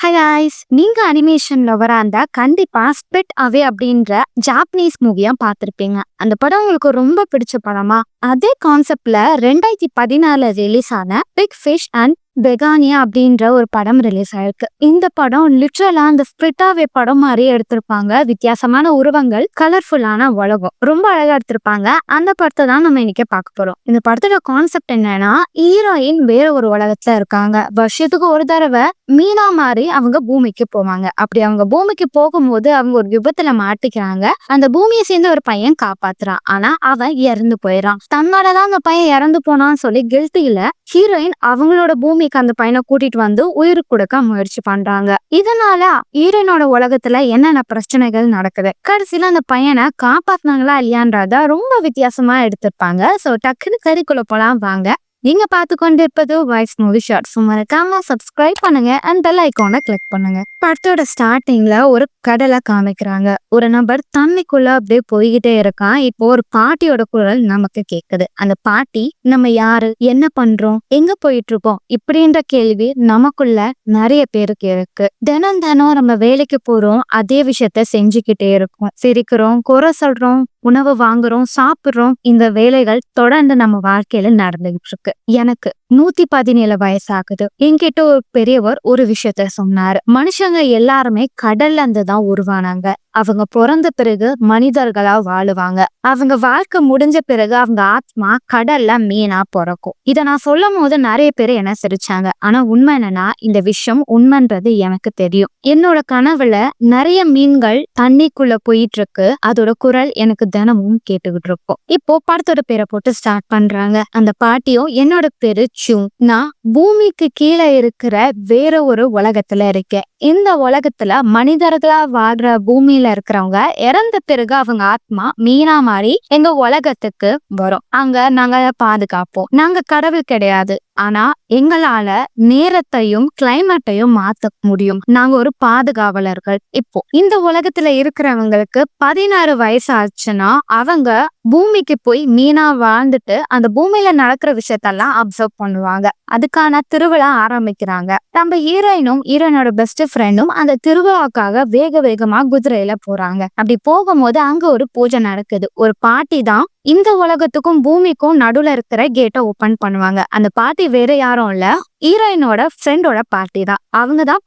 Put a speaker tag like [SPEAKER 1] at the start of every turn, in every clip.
[SPEAKER 1] Hi guys, நீங்க animation லவரா இருந்தா கண்டிப்பா ஸ்பிட் அவே அப்படின்ற ஜாப்பனீஸ் மூவியா பார்த்திருப்பீங்க. அந்த படம் உங்களுக்கு ரொம்ப பிடிச்ச படமா? அதே கான்செப்ட்ல 2014 ரிலீஸ் ஆன பிக் ஃபிஷ் அண்ட் பெகானியா அப்படின்ற ஒரு படம் ரிலீஸ் ஆயிருக்கு. இந்த படம் லிட்ரலா அந்த ஸ்பிட் அவே படம் மாதிரியே எடுத்திருப்பாங்க. வித்தியாசமான உருவங்கள், கலர்ஃபுல்லான உலகம், ரொம்ப அழகா எடுத்திருப்பாங்க. அந்த படத்தை தான் நம்ம இன்னைக்கு பார்க்க போறோம். இந்த படத்தோட கான்செப்ட் என்னன்னா, ஹீரோயின் வேற ஒரு உலகத்துல இருக்காங்க. வருஷத்துக்கு ஒரு தடவை மீனா மாதிரி அவங்க பூமிக்கு போவாங்க. அப்படி அவங்க பூமிக்கு போகும்போது அவங்க ஒரு விபத்துல மாட்டிக்கிறாங்க. அந்த பூமியை சேர்ந்த ஒரு பையன் காப்பாத்துறான். ஆனா அவன் இறந்து போயிடறான். தன்னோடதான் அந்த பையன் இறந்து போனான்னு சொல்லி கில்ட்டில ஹீரோயின் அவங்களோட பூமிக்கு அந்த பையனை கூட்டிட்டு வந்து உயிர் கொடுக்க முயற்சி பண்றாங்க. இதனால ஹீரோயினோட உலகத்துல என்னென்ன பிரச்சனைகள் நடக்குது, கடைசியில அந்த பையனை காப்பாத்தினாங்களா இல்லையான்றத ரொம்ப வித்தியாசமா எடுத்திருப்பாங்க. சோ டக்குன்னு கறிக்குள்ள போலாம் வாங்க. நீங்க பார்த்து கொண்டு இருப்பது வாய்ஸ் மூவி ஷார்ட்ஸ். மறக்காம சப்ஸ்கிரைப் பண்ணுங்க அண்ட் பெல் ஐகானை கிளிக் பண்ணுங்க. படத்தோட ஸ்டார்டிங்ல ஒரு கடலை காமிக்கிறாங்க. ஒரு நபர் தண்ணிக்குள்ள அப்படியே போய்கிட்டே இருக்கான். இப்போ ஒரு பாட்டியோட குரல் நமக்கு கேக்குது. அந்த பாட்டி நம்ம யாரு, என்ன பண்றோம், எங்க போயிட்டு இருக்கோம் இப்படின்ற கேள்வி நமக்குள்ள நிறைய பேருக்கு இருக்கு. தினம் நம்ம வேலைக்கு போறோம், அதே விஷயத்த செஞ்சுக்கிட்டே இருக்கோம். சிரிக்கிறோம், குறை சொல்றோம், உணவு வாங்குறோம், சாப்பிடுறோம். இந்த வேலைகள் தொடர்ந்து நம்ம வாழ்க்கையில நடந்துகிட்டு இருக்கு. எனக்கு 117 வயசாகுது. என்கிட்ட ஒரு பெரியவர் ஒரு விஷயத்த சொன்னாரு. மனுஷங்க எல்லாருமே கடல்ல இருந்து தான் உருவானாங்க. அவங்க பிறந்த பிறகு மனிதர்களா வாழுவாங்க. அவங்க வாழ்க்கை முடிஞ்ச பிறகு அவங்க ஆத்மா கடல்ல மீனா பிறக்கும். இத நான் சொல்லும் போது நிறைய பேர் என்ன சிரிச்சாங்க. ஆனா உண்மை என்னன்னா, இந்த விஷயம் உண்மைன்றது எனக்கு தெரியும். என்னோட கனவுல நிறைய மீன்கள் தண்ணிக்குள்ள போயிட்டு இருக்கு. அதோட குரல் எனக்கு தினமும் கேட்டுக்கிட்டு இருக்கும். இப்போ படத்தோட பேரை போட்டு ஸ்டார்ட் பண்றாங்க. அந்த பாட்டியும் என்னோட பேரு சூ. நான் பூமிக்கு கீழே இருக்கிற வேற ஒரு உலகத்துல இருக்கேன். இந்த உலகத்துல மனிதர்களா வாழ்ற பூமியில இருக்கிறவங்க இறந்த பிறகு அவங்க ஆத்மா மீனா மாதிரி எங்க உலகத்துக்கு வரும். அங்க நாங்க பாதுகாப்போம். நாங்க கடவுள் கிடையாது, ஆனா எங்களால நேரத்தையும் கிளைமேட்டையும் மாத்த முடியும். நாங்க ஒரு பாதுகாவலர்கள். இப்போ இந்த உலகத்துல இருக்கிறவங்களுக்கு 16 வயசு ஆச்சுன்னா அவங்க பூமிக்கு போய் மீனா வாழ்ந்துட்டு அந்த பூமியில நடக்கிற விஷயத்தெல்லாம் அப்சர்வ் பண்ணுவாங்க. அதுக்கான திருவிழா ஆரம்பிக்கிறாங்க. நம்ம ஹீரோயினோட பெஸ்ட் ஃப்ரெண்டும் அந்த திருவிழாக்காக வேகமா குதிரையில போறாங்க. அப்படி போகும்போது அங்க ஒரு பூஜை நடக்குது. ஒரு பாட்டி தான் இந்த உலகத்துக்கும் பூமிக்கும் நடுவுல இருக்கிற கேட்டை ஓபன் பண்ணுவாங்க. அந்த பாட்டி வேற யாரும் இல்ல, ஹீரோயினோட ஃப்ரெண்டோட பாட்டி தான். அவங்கதான்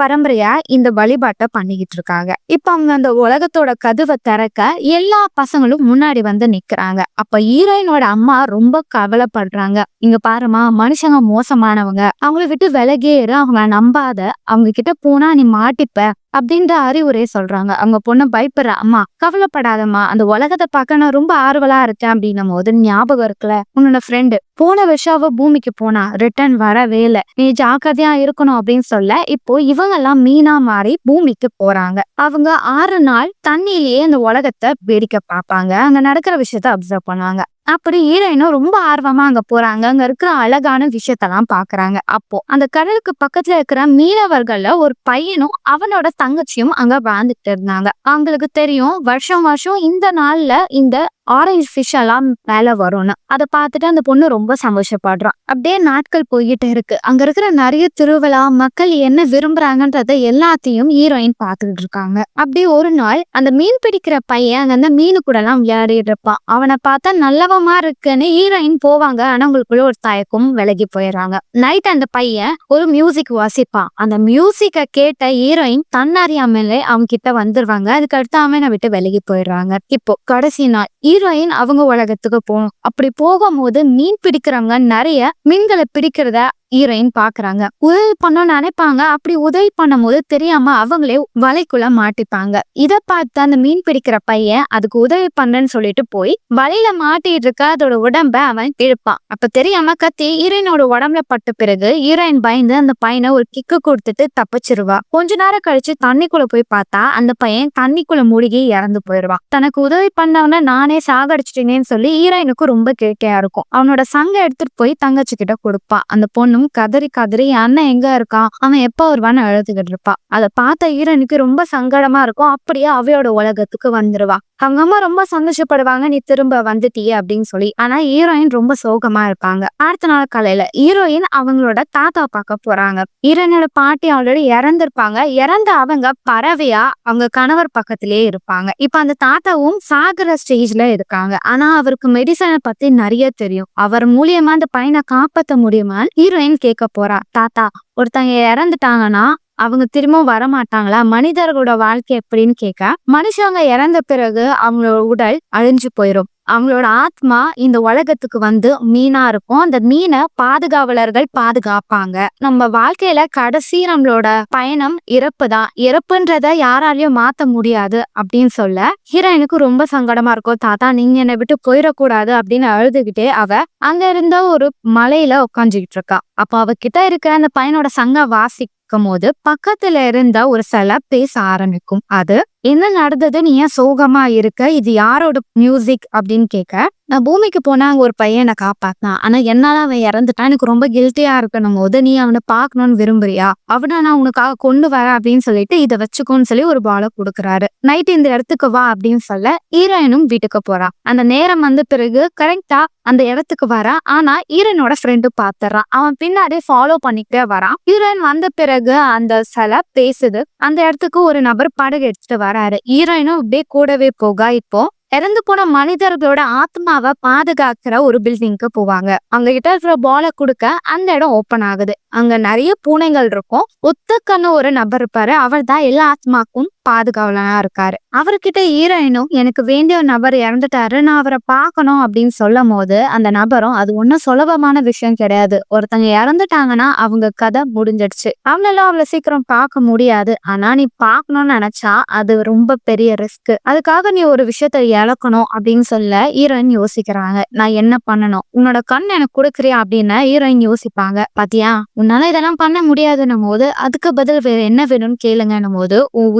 [SPEAKER 1] பரம்பரையா இந்த வழிபாட்டை பண்ணிக்கிட்டு இருக்காங்க. இப்ப அவங்க அந்த உலகத்தோட கதவை திறக்க எல்லா பசங்களும் முன்னாடி வந்து நிக்கிறாங்க. அப்ப ஹீரோயினோட அம்மா ரொம்ப கவலைப்படுறாங்க. இங்க பாருமா, மனுஷங்க மோசமானவங்க, அவங்கள விட்டு விலகேறு, அவங்க நம்பாத, அவங்க கிட்ட போனா நீ மாட்டிப்ப அப்படின்ற அறிவுரை சொல்றாங்க. அவங்க பொண்ணு பயப்படுற. அம்மா கவலைப்படாதம்மா, அந்த உலகத்தை பார்க்க நான் ரொம்ப ஆர்வலா இருக்கேன் அப்படின்னும் போது, ஞாபகம் இருக்குல்ல உன்னோட ஃப்ரெண்டு போன வருஷம் அவ பூமிக்கு போனா, ரிட்டர்ன் வரவே இல்லை, நீ ஜாக்கிரதையா இருக்கணும் அப்படின்னு சொல்ல இப்போ இவங்க எல்லாம் மீனா மாறி பூமிக்கு போறாங்க. அவங்க 6 நாள் தண்ணியிலேயே அந்த உலகத்தை வேடிக்கை பார்ப்பாங்க. அங்க நடக்கிற விஷயத்த அப்சர்வ் பண்ணுவாங்க. அப்படி ஹீரோயினும் ரொம்ப ஆர்வமா அங்க போறாங்க. அங்க இருக்கிற அழகான விஷயத்தெல்லாம் பாக்குறாங்க. அப்போ அந்த கடலுக்கு பக்கத்துல இருக்கிற மீனவர்கள்ல ஒரு பையனும் அவனோட தங்கச்சியும் அங்க வாழ்ந்துட்டு இருந்தாங்க. அவங்களுக்கு தெரியும் வருஷம் இந்த நாள்ல இந்த ஆரஞ்சு ஃபிஷ் எல்லாம் மேல வரும்னு. அதை பார்த்துட்டு அந்த பொண்ணு ரொம்ப சந்தோஷப்படுறான். அப்படியே நாட்கள் போய்கிட்டு இருக்கு. அங்க இருக்கிற நிறைய திருவிழா, மக்கள் என்ன விரும்புறாங்கன்றத எல்லாத்தையும் ஹீரோயின் பார்த்துட்டு இருக்காங்க. அப்படியே ஒரு நாள் அந்த மீன் பிடிக்கிற பையன் அங்க அந்த மீனு கூட எல்லாம் விளையாடிட்டு இருப்பான். அவனை பார்த்தா நல்லவமா இருக்குன்னு ஹீரோயின் போவாங்க. ஆனா அவங்களுக்குள்ள ஒரு தயக்கம் விலகி போயிடுறாங்க. நைட் அந்த பையன் ஒரு மியூசிக் வாசிப்பான். அந்த மியூசிக்கை கேட்ட ஹீரோயின் தன்னறியாமலே அவங்க கிட்ட வந்துருவாங்க. அதுக்கு அடுத்து அவனை விட்டு விலகி போயிடுறாங்க. இப்போ கடைசி நாள் ஹீரோயின் அவங்க உலகத்துக்கு போகணும். அப்படி போகும்போது மீன் பிடிக்கிறவங்க நிறைய மீன்களை பிடிக்கிறத ஹீரோயின் பாக்குறாங்க. உதவி பண்ணணும்னு நினைப்பாங்க. அப்படி உதவி பண்ணும் போது தெரியாம அவங்களே வலைக்குள்ள மாட்டிப்பாங்க. இதை பார்த்து அந்த மீன் பிடிக்கிற பையன் அதுக்கு உதவி பண்றேன்னு சொல்லிட்டு போய் வலையில மாட்டிட்டு இருக்க அதோட உடம்ப அவன் இழுப்பான். அப்ப தெரியாம கத்தி ஹீரோயினோட உடம்புல பட்ட பிறகு ஹீரோயின் பயந்து அந்த பையனை ஒரு கிக்கு கொடுத்துட்டு தப்பிச்சிருவா. கொஞ்ச நேரம் கழிச்சு தண்ணிக்குள்ள போய் பார்த்தா அந்த பையன் தண்ணிக்குள்ள மூழ்கி இறந்து போயிடுவான். தனக்கு உதவி பண்ணவன நானே சாகடிச்சிட்டேனேன்னு சொல்லி ஹீரோயினுக்கு ரொம்ப கேட்கையா இருக்கும். அவனோட சங்க எடுத்துட்டு போய் தங்கச்சி கிட்ட கொடுப்பான். அந்த பொண்ணும் ஹீரோயினும் கதறி கதறி என் அண்ணன் எங்க இருக்கான், அவன் எப்ப வருவான்னு அழுதுகிட்டு இருப்பா. அதை பார்த்த ஹீரோயினுக்கு ரொம்ப சங்கடமா இருக்கும். அப்படியே அவையோட உலகத்துக்கு வந்துருவா. அவங்க அம்மா ரொம்ப சந்தோஷப்படுவாங்க, நீ திரும்ப வந்துட்டியே அப்படின்னு சொல்லி. ஆனா ஹீரோயின் ரொம்ப சோகமா இருப்பாங்க. அடுத்த நாள் காலையில ஹீரோயின் அவங்களோட தாத்தா பார்க்க போறாங்க. ஹீரோயினோட பாட்டி ஆல்ரெடி இறந்திருப்பாங்க. இறந்த அவங்க பறவையா அவங்க கணவர் பக்கத்திலேயே இருப்பாங்க. இப்ப அந்த தாத்தாவும் சாகுற ஸ்டேஜ்ல இருக்காங்க. ஆனா அவருக்கு மெடிசனை பத்தி நிறைய தெரியும். அவர் மூலியமா அந்த பையனை காப்பாற்ற முடியுமான்னு ஹீரோயின் கேட்க போறா. தாத்தா, ஒருத்தங்க இறந்துட்டாங்கன்னா அவங்க திரும்ப வரமாட்டாங்களா, மனிதர்களோட வாழ்க்கை எப்படின்னு கேட்க, மனுஷங்க இறந்த பிறகு அவங்களோட உடல் அழிஞ்சு போயிடும். அவங்களோட ஆத்மா இந்த உலகத்துக்கு வந்து மீனா இருக்கும். அந்த மீனை பாதுகாவலர்கள் பாதுகாப்பாங்க. நம்ம வாழ்க்கையில கடைசி நம்மளோட பயணம் இறப்பு தான். இறப்புன்றத யாராலையும் மாத்த முடியாது அப்படின்னு சொல்ல ஹீரோயினுக்கு ரொம்ப சங்கடமா இருக்கும். தாத்தா, நீங்க என்னை விட்டு போயிடக்கூடாது அப்படின்னு அழுதுகிட்டே அவ அங்க இருந்த ஒரு மலையில உட்காந்துக்கிட்டு இருக்கா. அப்ப அவகிட்ட இருக்கிற அந்த பையனோட சங்க வாசிக்கும் போது பக்கத்துல இருந்த ஒரு சிலை பேச ஆரம்பிக்கும். அது என்ன நடந்தது, நீ ஏன் சோகமா இருக்க, இது யாரோட மியூசிக் அப்படின்னு கேட்க, நான் பூமிக்கு போனா அங்க ஒரு பையனை காப்பாத்தினான், ஆனா என்னால அவன் இறந்துட்டான், எனக்கு ரொம்ப கில்ட்டியா இருக்கணும் போது நீ அவனை பார்க்கணும்னு விரும்புறியா, அவனை நான் உனக்காக கொண்டு வரேன் அப்படின்னு சொல்லிட்டு இதை வச்சுக்கோன்னு சொல்லி ஒரு பாலை கொடுக்குறாரு. நைட் இந்த இடத்துக்கு வா அப்படின்னு சொல்ல ஹீரோயினும் வீட்டுக்கு போறா. அந்த நேரம் வந்த பிறகு கரெக்டா அந்த இடத்துக்கு வரா. ஆனா ஹீரோயினோட ஃப்ரெண்டு பாத்துறான். அவன் பின்னாடி ஃபாலோ பண்ணிக்கிட்டே வரான். ஹீரோயின் வந்த பிறகு அந்த சிலை பேசுது. அந்த இடத்துக்கு ஒரு நபர் படகு எடுத்துட்டு வராரு. ஹீரோயினும் அப்படியே கூடவே போக இப்போ இறந்து போன மனிதர்களோட ஆத்மாவை பாதுகாக்கிற ஒரு பில்டிங்க்கு போவாங்க. அங்க கிட்ட இருக்கிற பாலை கொடுக்க அந்த இடம் ஓப்பன் ஆகுது. அங்க நிறைய பூனைகள் இருக்கும். ஒத்தக்கண்ணு ஒரு நபர் இருப்பாரு. அவர் தான் எல்லா ஆத்மாக்கும் பாதுகாவலனா இருக்காரு. அவர்கிட்ட ஹீரோயினும் எனக்கு வேண்டிய ஒரு நபர் இறந்துட்டாரு, நான் அவரை பார்க்கணும் அப்படின்னு சொல்லும் போது அந்த நபரும் அது ஒன்னும் சுலபமான விஷயம் கிடையாது. ஒருத்தங்க இறந்துட்டாங்கன்னா அவங்க கதை முடிஞ்சிடுச்சு, அவனால அவ்வளவு சீக்கிரம் பார்க்க முடியாது. ஆனா நீ பார்க்கணும்னு நினைச்சா அது ரொம்ப பெரிய ரிஸ்க். அதுக்காக நீ ஒரு விஷயத்த இழக்கணும் அப்படின்னு சொல்ல ஹீரோயின் யோசிக்கிறாங்க. நான் என்ன பண்ணணும், உன்னோட கண் எனக்கு கொடுக்குறியா அப்படின்னு ஹீரோயின் யோசிப்பாங்க. பாத்தியா, உன்னால இதெல்லாம் பண்ண முடியாதுன்னும் போது அதுக்கு பதில் வேற என்ன வேணும்னு கேளுங்கன்னும் போது உன்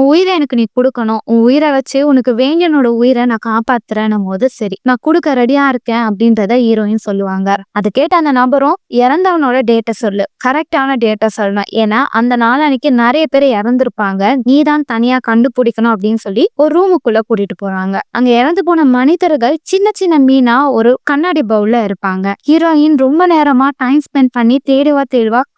[SPEAKER 1] உயிரை எனக்கு நீ கொடுக்கணும், உன் உயிரை வச்சு உனக்கு வேண்டியனோட உயிரை நான் காப்பாத்துறேன்னும் போது சரி நான் கொடுக்க ரெடியா இருக்கேன் அப்படின்றத ஹீரோயின் சொல்லுவாங்க. அது கேட்ட அந்த நபரும் இறந்தவனோட டேட்டை சொல்லு, கரெக்டான டேட்டை சொல்லணும், ஏன்னா அந்த நாள் அன்னைக்கு நிறைய பேர் இறந்துருப்பாங்க, நீ தான் தனியா கண்டுபிடிக்கணும் அப்படின்னு சொல்லி ஒரு ரூமுக்குள்ள கூட்டிட்டு போறாங்க. அங்க இறந்து போன மனிதர்கள் சின்ன சின்ன மீனா ஒரு கண்ணாடி பவுல்ல இருப்பாங்க. ஹீரோயின் ரொம்ப நேரமா டைம் ஸ்பெண்ட் பண்ணி தேடுவா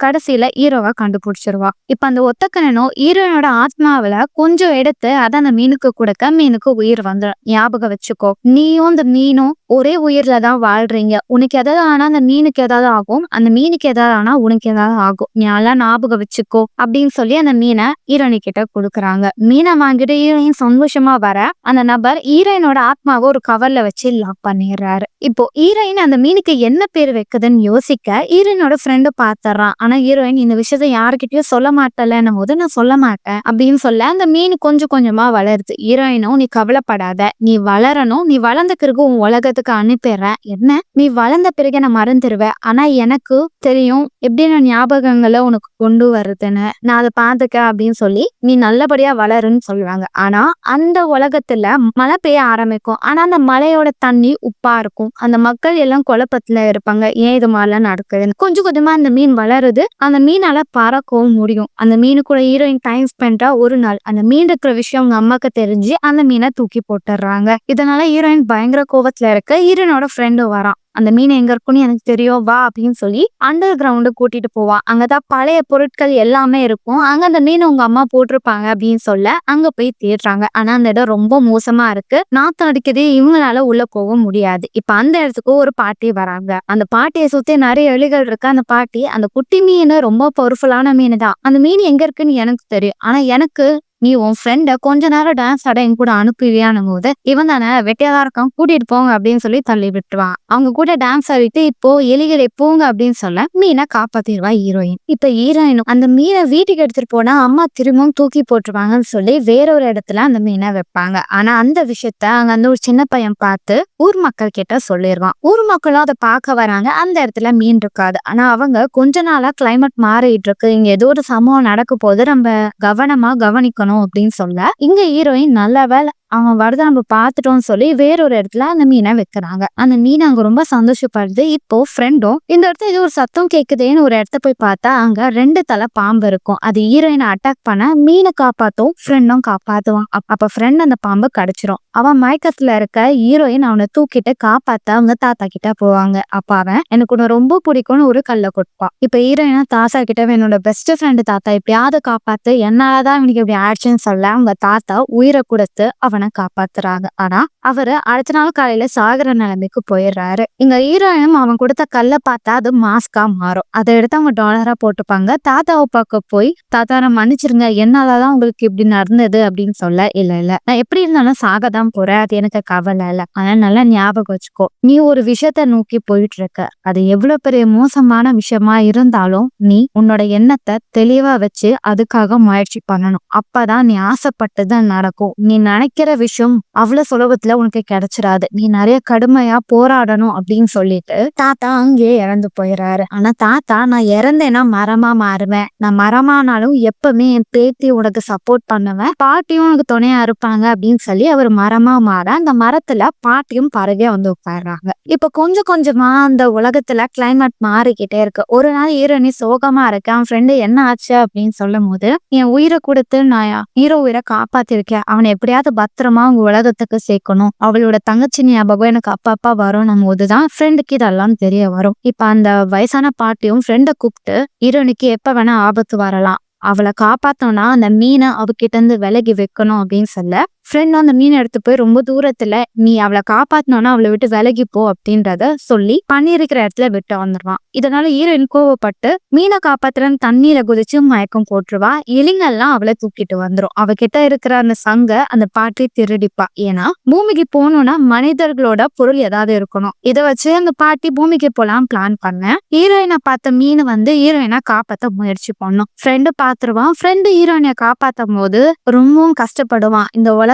[SPEAKER 1] கடைசியில ஹீரோவா கண்டுபிடிச்சிருவா. இப்ப அந்த ஒத்தக்கண்ணனும் ஹீரோயினோட ஆத்மாவில கொஞ்சம் எடுத்து அதை அந்த மீனுக்கு கொடுக்க மீனுக்கு உயிர் வந்துடும். ஞாபகம் வச்சுக்கோ, நீயும் அந்த மீனும் ஒரே உயிர்ல தான் வாழ்றீங்க. உனக்கு எதாவது ஆனா அந்த மீனுக்கு ஏதாவது ஆகும், அந்த மீனுக்கு ஏதாவது ஆனா உனக்கு ஏதாவது ஆகும், நீ எல்லாம் ஞாபகம் வச்சுக்கோ அப்படின்னு சொல்லி அந்த மீனை ஹீரோயினி கிட்ட கொடுக்குறாங்க. மீனை வாங்கிட்டு ஹீரோயின் சந்தோஷமா வர அந்த நபர் ஹீரோயினோட ஆத்மாவை ஒரு கவர்ல வச்சு லாக் பண்ணிடுறாரு. இப்போ ஹீரோயின் அந்த மீனுக்கு என்ன பேர் வைக்குதுன்னு யோசிக்க ஹீரோயினோட ஃப்ரெண்டு பாத்துறான். ஆனா ஹீரோயின் இந்த விஷயத்த யாருக்கிட்டயும் சொல்ல மாட்டலன்னும் போது நான் சொல்ல மாட்டேன் அப்படின்னு சொல்ல அந்த மீன் கொஞ்சம் கொஞ்சமா வளருது. ஹீரோயினும் நீ கவலைப்படாத, நீ வளரணும், நீ வளர்ந்த பிறகு உன் உலகத்துக்கு அனுப்பிடுறேன், என்ன நீ வளர்ந்த பிறகு நான் மறந்துடுவேன், ஆனா எனக்கு தெரியும் எப்படின்னு ஞாபகங்களை உனக்கு கொண்டு வருதுன்னு, நான் அதை பாத்துக்க அப்படின்னு சொல்லி நீ நல்லபடியா வளருன்னு சொல்லுவாங்க. ஆனா அந்த உலகத்துல மழை பெய்ய ஆரம்பிக்கும். ஆனா அந்த மலையோட தண்ணி உப்பா இருக்கும். அந்த மக்கள் எல்லாம் குழப்பத்துல இருப்பாங்க, ஏன் இது மாதிரிலாம் நடக்குதுன்னு. கொஞ்சம் கொஞ்சமா அந்த மீன் வளருது. அந்த மீனால பறக்கவும் முடியும். அந்த மீனு கூட ஹீரோயின் டைம் ஸ்பெண்டா ஒரு நாள் அந்த மீன் இருக்கிற விஷயம் அவங்க அம்மாக்கு தெரிஞ்சு அந்த மீனை தூக்கி போட்டுடுறாங்க. இதனால ஹீரோயின் பயங்கர கோவத்துல இருக்க ஹீரோயினோட ஃப்ரெண்டு வரான். அந்த மீன் எங்க இருக்குன்னு எனக்கு தெரியும், வா அப்படின்னு சொல்லி அண்டர் கிரவுண்டு கூட்டிட்டு போவான். அங்கதான் பழைய பொருட்கள் எல்லாமே இருக்கும். அங்க அந்த மீன் உங்க அம்மா போட்டிருப்பாங்க அப்படின்னு சொல்ல அங்க போய் தேடுறாங்க. ஆனா அந்த இடம் ரொம்ப மோசமா இருக்கு, நாத்தம் அடிக்குது, இவங்களால உள்ள போக முடியாது. இப்ப அந்த இடத்துக்கு ஒரு பாட்டி வராங்க. அந்த பாட்டியை சுத்தி நிறைய எலிகள் இருக்கு. அந்த பாட்டி அந்த குட்டி மீன் ரொம்ப பவர்ஃபுல்லான மீன் தான், அந்த மீன் எங்க இருக்குன்னு எனக்கு தெரியும், ஆனா எனக்கு நீ உன் ஃப்ரெண்ட கொஞ்ச நேரம் டான்ஸ் ஆட என் கூட அனுப்புவியானும் போது இவன் தானே வெட்டியாதான் இருக்கான், கூட்டிட்டு போங்க அப்படின்னு சொல்லி தள்ளி விட்டுருவான். அவங்க கூட டான்ஸ் ஆடிட்டு இப்போ எலிகளை போங்க அப்படின்னு சொல்ல மீனை காப்பாத்திடுவா ஹீரோயின். இப்ப ஹீரோயினும் அந்த மீனை வீட்டுக்கு எடுத்துட்டு போனா அம்மா திரும்பவும் தூக்கி போட்டுருவாங்கன்னு சொல்லி வேறொரு இடத்துல அந்த மீனை வைப்பாங்க. ஆனா அந்த விஷயத்த அங்க அந்த ஒரு சின்ன பையன் பார்த்து ஊர் மக்கள் கிட்ட சொல்லிடுவான். ஊர் மக்களும் அதை பார்க்க வராங்க. அந்த இடத்துல மீன் இருக்காது. ஆனா அவங்க கொஞ்ச நாளா கிளைமேட் மாறிட்டு இருக்கு, இங்க ஏதோ ஒரு சம்பவம் நடக்க போது, நம்ம கவனமா கவனிக்கணும் அப்படின்னு சொல்ல இங்க ஹீரோயின் நல்ல வேலை அவன் வரத நம்ம பார்த்துட்டோம்னு சொல்லி வேறொரு இடத்துல அந்த மீனை வைக்கிறாங்க. அந்த மீன் அங்க ரொம்ப சந்தோஷப்படுது. இப்போ ஃப்ரெண்டும் இந்த இடத்துல ஏதோ ஒரு சத்தம் கேக்குதேன்னு ஒரு இடத்த போய் பார்த்தா அங்க 2 தலை பாம்பு இருக்கும். அது ஹீரோயினை அட்டாக் பண்ண மீனை காப்பாத்தும், ஃப்ரெண்டும் காப்பாத்துவான். அப்ப ஃப்ரெண்ட் அந்த பாம்பு கடிச்சிரும். அவன் மயக்கத்துல இருக்க ஹீரோயின் அவனை தூக்கிட்டு காப்பாத்த அவங்க தாத்தா கிட்ட போவாங்க. அப்ப அவன் எனக்கு உன்னை ரொம்ப பிடிக்கும்னு ஒரு கல்லை கொடுப்பான். இப்ப ஹீரோயினா தாத்தா கிட்ட என்னோட பெஸ்ட் ஃப்ரெண்டு தாத்தா எப்படியாவது காப்பாத்து, என்னாலதான் இவனுக்கு இப்படி ஆயிடுச்சுன்னு சொல்ல அவங்க தாத்தா உயிரை கொடுத்து அவனை காப்பாத்துறாங்க. ஆனா அவரு அடுத்த நாள் காலையில சாகுற நிலைமைக்கு போயிடுறாரு. இங்க ஹீரோயினும் அவன் கொடுத்த கல்லை பார்த்தா அது மாஸ்கா மாறும். அதை எடுத்து அவங்க டாலரா போட்டுப்பாங்க. தாத்தாவை பார்க்க போய் தாத்தா நான் மன்னிச்சிருங்க, என்னாலதான் உங்களுக்கு இப்படி நடந்தது அப்படின்னு சொல்ல, இல்ல நான் எப்படி இருந்தாலும் சாகதான் போறேன், அது எனக்கு கவலை இல்ல, ஆனா நல்லா ஞாபகம் வச்சுக்கோ, நீ ஒரு விஷயத்த நோக்கி போயிட்டு இருக்க, அது எவ்வளவு பெரிய மோசமான விஷயமா இருந்தாலும் நீ உன்னோட எண்ணத்தை தெளிவா வச்சு அதுக்காக முயற்சி பண்ணணும். அப்பதான் நீ ஆசைப்பட்டது நடக்கும். நீ நினைக்கிற விஷயம் அவ்வளவு சுலபத்துல உனக்கு கிடைச்சிடாது. நீ நிறைய கடுமையா போராடணும் அப்படின்னு சொல்லிட்டு தாத்தா அங்கேயே இறந்து போயிடுறாரு. ஆனா தாத்தா நான் இறந்தேன்னா மரமா மாறுவேன், நான் மரமானாலும் எப்பவுமே என் பேத்தி உனக்கு சப்போர்ட் பண்ணுவேன், பாட்டியும் உனக்கு துணையா இருப்பாங்க அப்படின்னு சொல்லி அவர் மரமா மாற அந்த மரத்துல பாட்டியும் பறவையா வந்து உட்காடுறாங்க. இப்ப கொஞ்சம் கொஞ்சமா அந்த உலகத்துல கிளைமேட் மாறிக்கிட்டே இருக்கு. ஒரு நாள் ஹீரோனி சோகமா இருக்கு. அவன் ஃப்ரெண்டு என்ன ஆச்சு அப்படின்னு சொல்லும் போது, என் உயிரை கொடுத்து நான் ஹீரோ உயிரை காப்பாத்திருக்கேன், அவனை எப்படியாவது பத்திரமா உங்க உலகத்துக்கு சேர்க்கணும், அவளோட தங்கச்சி ஞாபகம் எனக்கு அப்பப்பா வரும் போதுதான் ஃப்ரெண்டுக்கு இதெல்லாம் தெரிய வரும். இப்ப அந்த வயசான பாட்டியும் ஃப்ரெண்டை கூப்பிட்டு ஹீரோனிக்கு எப்ப வேணா ஆபத்து வரலாம், அவளை காப்பாத்தோம்னா அந்த மீனை அவகிட்ட இருந்து விலகி வைக்கணும் அப்படின்னு சொல்ல, ஃப்ரெண்டும் அந்த மீனை எடுத்து போய் ரொம்ப தூரத்துல நீ அவளை காப்பாத்தணும்னா அவளை விட்டு விலகி போ அப்படின்றத சொல்லி பண்ணிருக்கிற இடத்துல விட்டு வந்துடுவான். இதனால ஹீரோயின் கோவப்பட்டு மீனை காப்பாத்துறன்னு தண்ணீரை குதிச்சு மயக்கம் போட்டுருவா. எலிங்கெல்லாம் அவளை தூக்கிட்டு வந்துரும். அவகிட்ட இருக்கிற அந்த சங்க அந்த பாட்டி திருடிப்பா. ஏன்னா பூமிக்கு போகணும்னா மனிதர்களோட பொருள் ஏதாவது இருக்கணும். இதை வச்சு அந்த பாட்டி பூமிக்கு போலாம் பிளான் பண்ண ஹீரோயினை பார்த்த மீன் வந்து ஹீரோயினை காப்பாத்த முயற்சி பண்ணும். ஃப்ரெண்டு பாத்துருவான். ஃப்ரெண்டு ஹீரோயினை காப்பாத்தும் போது ரொம்பவும் கஷ்டப்படுவான். இந்த உலகத்துல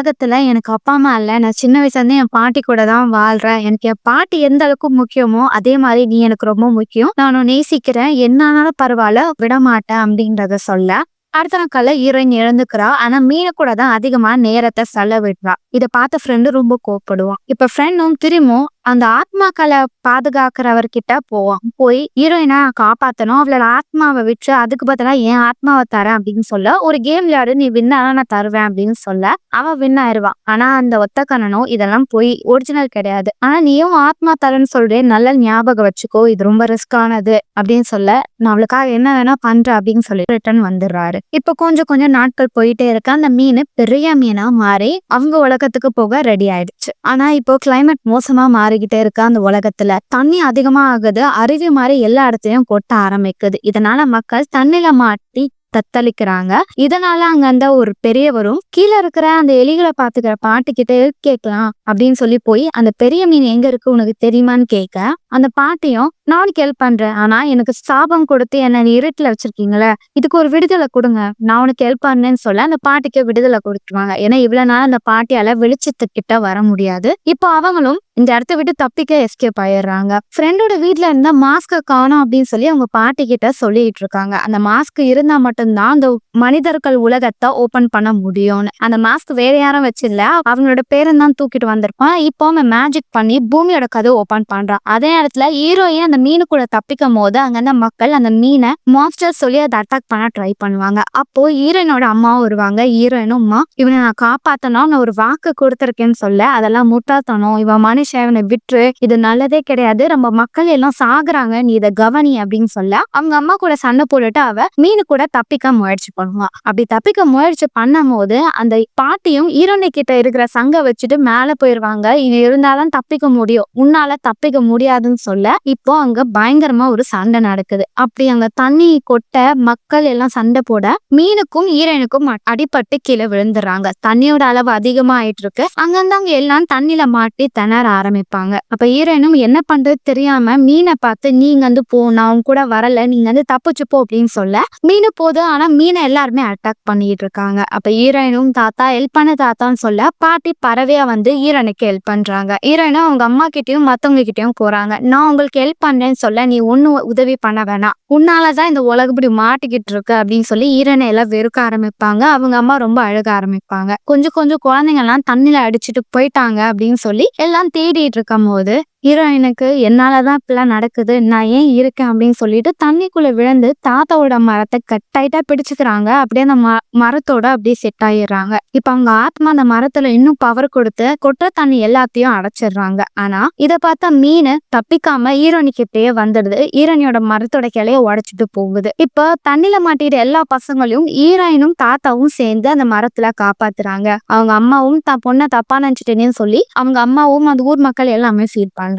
[SPEAKER 1] எனக்கு அப்பா அம்மா இல்ல, நான் சின்ன வயசுல இருந்து என் பாட்டி கூட தான் வாழ்றேன், எனக்கு என் பாட்டி எந்த அளவுக்கு முக்கியமோ அதே மாதிரி நீ எனக்கு ரொம்ப முக்கியம், நானும் நேசிக்கிறேன், என்னாலும் பரவாயில்ல விட மாட்டேன் அப்படின்றத சொல்ல அடுத்த நாட்கள்ல ஹீரோயின் இழந்துக்கிறா. ஆனா மீனை கூட தான் அதிகமா நேரத்தை செலவிடுறா. இதை பார்த்த ஃப்ரெண்டு ரொம்ப கோவப்படுவான். இப்ப ஃப்ரெண்டும் திரும்பவும் அந்த ஆத்மாக்களை பாதுகாக்கிறவர்கிட்ட போவான். போய் ஹீரோயினா காப்பாத்தணும், அவளோட ஆத்மாவை விட்டு அதுக்கு பதிலா என் ஆத்மாவை தரேன் அப்படின்னு சொல்ல, ஒரு கேம் விளையாடு, நீ வின்னா நான் தருவேன் அப்படின்னு சொல்ல அவன் வின் ஆயிடுவான். ஆனா அந்த ஒத்த கண்ணனும் இதெல்லாம் போய் ஒரிஜினல் கிடையாது, ஆனா நீயும் ஆத்மா தரேன்னு சொல்றேன், நல்ல ஞாபகம் வச்சுக்கோ, இது ரொம்ப ரிஸ்கானது அப்படின்னு சொல்ல நான் அவளுக்காக என்ன வேணா பண்றேன் அப்படின்னு சொல்லி ரிட்டர்ன் வந்துடுறாரு. இப்ப கொஞ்சம் கொஞ்சம் நாட்கள் போயிட்டே இருக்க அந்த மீன் பெரிய மீனா மாறி அவங்க உலகத்துக்கு போக ரெடி ஆயிடுச்சு. ஆனா இப்போ கிளைமேட் மோசமா மாறிக்கிட்டே இருக்கு. அந்த உலகத்துல தண்ணி அதிகமா ஆகுது, அருவி மாதிரி எல்லா இடத்தையும் கொட்ட ஆரம்பிக்குது. இதனால மக்கள் தண்ணில மாட்டி தத்தளிக்கிறாங்க. இதனால அங்க அந்த ஒரு பெரியவரும் கீழே இருக்கிற அந்த எலிகளை பாத்துக்கிற பாட்டு கிட்ட கேட்கலாம் அப்படின்னு சொல்லி போய் அந்த பெரிய மீன் எங்க இருக்கு உனக்கு தெரியுமான்னு கேட்க அந்த பாட்டியும் நான் ஹெல்ப் பண்றேன், ஆனா எனக்கு சாபம் கொடுத்து என்ன இருட்டுல வச்சிருக்கீங்களே, இதுக்கு ஒரு விடுதலை கொடுங்க, நான் உனக்கு ஹெல்ப் பண்ணேன்னு சொல்ல அந்த பாட்டிக்கு விடுதலை கொடுத்துருவாங்க. ஏன்னா இவ்வளவு நாள் அந்த பாட்டியால வெளிச்சத்துக்கிட்ட வர முடியாது. இப்போ அவங்களும் இந்த இடத்த விட்டு தப்பிக்க எஸ்கேப் ஆயிடுறாங்க. ஃப்ரெண்டோட வீட்டுல இருந்த மாஸ்க காணோம் அப்படின்னு சொல்லி அவங்க பாட்டி கிட்ட சொல்லிட்டு இருக்காங்க. அந்த மாஸ்க் இருந்தா மட்டும்தான் அந்த மனிதர்கள் உலகத்தை ஓபன் பண்ண முடியும்னு. அந்த மாஸ்க் வேற யாரும் வச்சிடல, அவங்களோட பேரன் தான் தூக்கிட்டு வந்திருப்பான். இப்போ அவன் மேஜிக் பண்ணி பூமியோட கதை ஓபன் பண்றான். அதே இடத்துல ஹீரோயின் அந்த மீனு கூட தப்பிக்கும் போது அங்க அந்த மக்கள் அந்த மீனை மான்ஸ்டர் சொல்லி அதை அட்டாக் பண்ண ட்ரை பண்ணுவாங்க. அப்போ ஹீரோயினோட அம்மாவும் வருவாங்க. ஹீரோயினும் அம்மா இவனை நான் காப்பாத்தணும், நான் ஒரு வாக்கு கொடுத்துருக்கேன்னு சொல்ல அதெல்லாம் முட்டாத்தனம், இவன் மனுஷன், இவனை விட்டுரு, இது நல்லதே கிடையாது, நம்ம மக்கள் எல்லாம் சாகுறாங்க, நீ இதை கவனி அப்படின்னு சொல்ல அவங்க அம்மா கூட சண்டை போட்டுட்டு அவ மீனு கூட தப்பிக்க முயற்சி பண்ணுவான். அப்படி தப்பிக்க முயற்சி பண்ணும் போது அந்த பாட்டியும் ஹீரோனி கிட்ட இருக்கிற சங்க வச்சுட்டு மேல போயிருவாங்க. இது இருந்தாலும் தப்பிக்க முடியும், உன்னால தப்பிக்க முடியாதுன்னு சொல்ல இப்போ அங்க பயங்கரமா ஒரு சண்டை நடக்குது. அப்படி அங்க தண்ணி கொட்ட மக்கள் எல்லாம் சண்டை போட மீனுக்கும் ஹீரோனுக்கும் அடிபட்டு கீழே விழுந்துடுறாங்க. தண்ணியோட அளவு அதிகமா ஆயிட்டு இருக்கு. அங்கிருந்து அவங்க எல்லாம் தண்ணியில மாட்டி திணற ஆரம்பிப்பாங்க. அப்ப ஹீரோனும் என்ன பண்றது தெரியாம மீனை பார்த்து நீங்க வந்து போ, நான் அவங்க கூட வரல, நீங்க வந்து தப்பிச்சு போ அப்படின்னு சொல்ல மீனு போதும். ஆனா மீனை எல்லாருமே அட்டாக் பண்ணிட்டு இருக்காங்க. அப்ப ஹீரோயினும் தாத்தா ஹெல்ப் பண்ண தாத்தான்னு சொல்ல பாட்டி பறவையா வந்து ஹீரோனுக்கு ஹெல்ப் பண்றாங்க. ஹீரோயினும் அவங்க அம்மா கிட்டயும் மத்தவங்க கிட்டயும் போறாங்க. நான் உங்களுக்கு ஹெல்ப் பண்றேன்னு சொல்ல நீ ஒன்னும் உதவி பண்ண வேணாம், உன்னாலதான் இந்த உலகம் இப்படி மாட்டிக்கிட்டு இருக்கு அப்படின்னு சொல்லி ஈரனை எல்லாம் வெறுக்க ஆரம்பிப்பாங்க. அவங்க அம்மா ரொம்ப அழுக ஆரம்பிப்பாங்க. கொஞ்சம் கொஞ்சம் குழந்தைங்க எல்லாம் தண்ணில அடிச்சுட்டு போயிட்டாங்க அப்படின்னு சொல்லி எல்லாம் தேடிட்டு இருக்கும் போது ஹீரோயினுக்கு என்னாலதான் இப்பெல்லாம் நடக்குது, நான் ஏன் இருக்கேன் அப்படின்னு சொல்லிட்டு தண்ணிக்குள்ள விழுந்து தாத்தாவோட மரத்தை டைட்டா பிடிச்சுக்கிறாங்க. அப்படியே அந்த மரத்தோட அப்படியே செட் ஆயிடுறாங்க. இப்ப அவங்க ஆத்மா அந்த மரத்துல இன்னும் பவர் கொடுத்து கொற்ற தண்ணி எல்லாத்தையும் அடைச்சிடுறாங்க. ஆனா இத பார்த்தா மீன் தப்பிக்காம ஈரணிக்கிட்டே வந்துடுது. ஈரணியோட மரத்தோட கிளைய உடைச்சிட்டு போகுது. இப்ப தண்ணில மாட்டிட்டு எல்லா பசங்களையும் ஈராயினும் தாத்தாவும் சேர்ந்து அந்த மரத்துல காப்பாத்துறாங்க. அவங்க அம்மாவும் தான் பொண்ணை தப்பா நினைச்சிட்டேன்னு சொல்லி அவங்க அம்மாவும் அந்த ஊர் மக்கள் எல்லாமே ஃபீல் பண்றாங்க.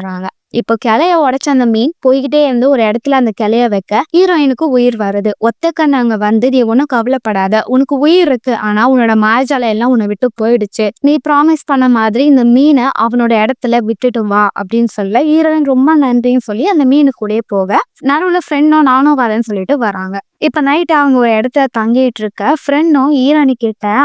[SPEAKER 1] இப்போ கிளைய உடைச்ச அந்த மீன் போய்கிட்டே இருந்து ஒரு இடத்துல அந்த கிளைய வைக்க ஹீரோயினுக்கு உயிர் வருது. ஒத்த கண்ணு அங்க வந்து நீ ஒன்னும் கவலைப்படாத, உனக்கு உயிர் இருக்கு, ஆனா உன்னோட மாயாஜாலம் எல்லாம் உன்னை விட்டு போயிடுச்சு, நீ ப்ராமிஸ் பண்ண மாதிரி இந்த மீனை அவனோட இடத்துல விட்டுட்டு வா அப்படின்னு சொல்ல ஹீரோயின் ரொம்ப நன்றின்னு சொல்லி அந்த மீனு கூட போக நடுவுல ஃப்ரெண்டும் நானும் வரேன்னு சொல்லிட்டு வராங்க. இப்ப நைட் அவங்க ஒரு இடத்துல தங்கிட்டு இருக்க ஃப்ரெண்டும் ஈரானி கிட்ட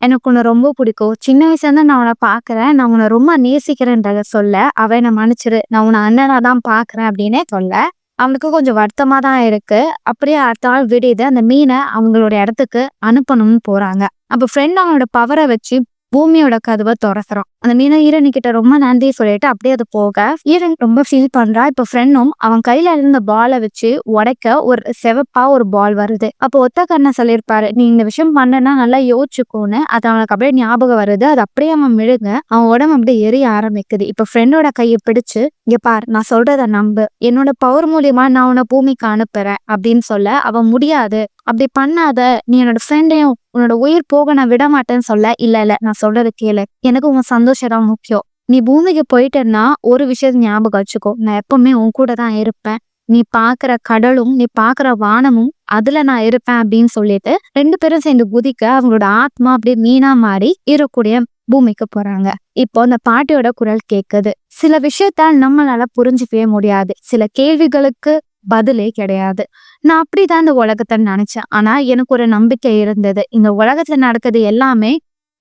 [SPEAKER 1] எனக்கு உன்னை ரொம்ப பிடிக்கும், சின்ன வயசுல இருந்து நான் உன்னை பாக்குறேன், நான் உன்னை ரொம்ப நேசிக்கிறேன்றத சொல்ல அவ என்னை மன்னிச்சிரு, நான் உன்னை அண்ணனா தான் பாக்குறேன் அப்படின்னே சொல்ல அவனுக்கு கொஞ்சம் வருத்தமா தான் இருக்கு. அப்படியே அடுத்த நாள் விடியுது. அந்த மீனை அவங்களோட இடத்துக்கு அனுப்பணும்னு போறாங்க. அப்ப ஃப்ரெண்ட் அவனோட பவரை வச்சு பூமியோட கதவை திறக்கிறோம். அந்த மீனை ஈரணி கிட்ட ரொம்ப நன்றி சொல்லிட்டு அப்படியே அது போக ஈரணி ரொம்ப ஃபீல் பண்றா. இப்ப ஃப்ரெண்டும் அவன் கையில இருந்த பாலை வச்சு உடைக்க ஒரு செவப்பா ஒரு பால் வருது. அப்போ ஒத்த கண்ணை சொல்லியிருப்பாரு, நீ இந்த விஷயம் பண்ணனா நல்லா யோசிச்சுக்கோன்னு. அது அவனுக்கு அப்படியே ஞாபகம் வருது. அது அப்படியே அவன் விழுங்க அவன் உடம்பு அப்படியே எரிய ஆரம்பிக்குது. இப்ப ஃப்ரெண்டோட கையை பிடிச்சு இங்க பார், நான் சொல்றத நம்பு, என்னோட பவர் மூலியமா நான் உன்னை பூமிக்கு அனுப்புறேன் அப்படின்னு சொல்ல அவன் முடியாது, அப்படி பண்ணாத, நீ என்னோட ஃப்ரெண்டையும் உன்னோட உயிர் போக நான் விட மாட்டேன்னு சொல்ல இல்ல நான் சொல்றது கேளு, எனக்கு உன் சந்தோஷம் தான் முக்கியம், நீ பூமிக்கு போயிட்டேன்னா ஒரு விஷயத்த ஞாபகம் வச்சுக்கோ, நான் எப்பவுமே உன் கூட தான் இருப்பேன், நீ பாக்குற கடலும் நீ பாக்குற வானமும் அதுல நான் இருப்பேன் அப்படின்னு சொல்லிட்டு 2 பேரும் சேர்ந்து குதிக்க அவங்களோட ஆத்மா அப்படியே மீனா மாறி ஈரக்கூடிய பூமிக்கு போறாங்க. இப்போ அந்த பாட்டியோட குரல் கேக்குது, சில விஷயத்தால் நம்மளால புரிஞ்சுக்கவே முடியாது, சில கேள்விகளுக்கு பதிலே கிடையாது, நான் அப்படிதான் இந்த உலகத்தை நினைச்சேன், ஆனா எனக்கு ஒரு நம்பிக்கை இருந்தது, இந்த உலகத்துல நடக்குது எல்லாமே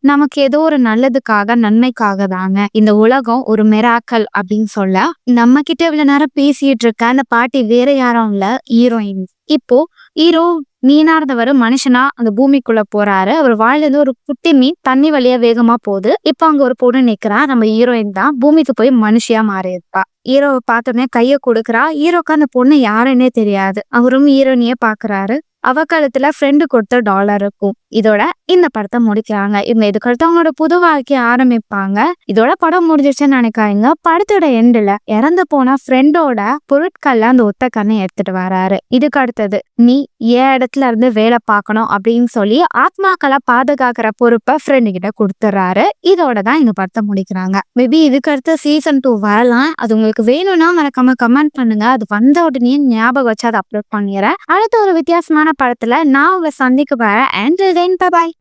[SPEAKER 1] நமக்கு ஏதோ ஒரு நல்லதுக்காக நன்மைக்காக தாங்க, இந்த உலகம் ஒரு மிராக்கல் அப்படின்னு சொல்ல நம்ம கிட்ட இவ்வளவு நேரம் பேசிட்டு இருக்க அந்த பாட்டி வேற யாரும் இல்ல, ஹீரோயின். இப்போ ஹீரோ மீனா இருந்தவர் மனுஷனா அந்த பூமிக்குள்ள போறாரு. அவர் வாயிலிருந்து ஒரு குட்டி மீன் தண்ணி வழியா வேகமா போகுது. இப்ப அங்க ஒரு பொண்ணு நிக்கிறா, நம்ம ஹீரோயின் தான், பூமிக்கு போய் மனுஷியா மாறி இருப்பா. ஹீரோவை பார்த்தோன்னே கைய கொடுக்குறா. ஹீரோக்கு அந்த பொண்ணு யாருன்னே தெரியாது. அவரும் ஹீரோனியே பாக்குறாரு. அவ காலத்துல ஃப்ரெண்டு கொடுத்த டாலர் இருக்கும். இதோட இந்த படத்தை முடிக்கிறாங்க. இவங்க இதுக்கடுத்து அவங்களோட புது வாழ்க்கைய ஆரம்பிப்பாங்க. இதோட படம் முடிஞ்சிருச்சுன்னு நினைக்காதீங்க. படத்தோட எண்டுல இறந்து போன ஃப்ரெண்டோட பொருட்கள்ல அந்த ஒத்த கண்ணை எடுத்துட்டு வராரு. இதுக்கு அடுத்தது நீ ஏன் இடத்துல இருந்து வேலை பார்க்கணும் அப்படின்னு சொல்லி ஆத்மாக்களை பாதுகாக்கிற பொறுப்பை ஃப்ரெண்டு கிட்ட கொடுத்துறாரு. இதோட தான் இந்த படத்தை முடிக்கிறாங்க. மேபி இதுக்கு அடுத்து சீசன் 2 வரலாம். அது உங்களுக்கு வேணும்னா மறக்காம கமெண்ட் பண்ணுங்க. அது வந்த உடனே ஞாபகம் வச்சு அதை அப்லோட் பண்ணிடுறேன். அடுத்த ஒரு வித்தியாசமான படத்துல நான் உங்களை சந்திக்க வரேன். And then bye bye.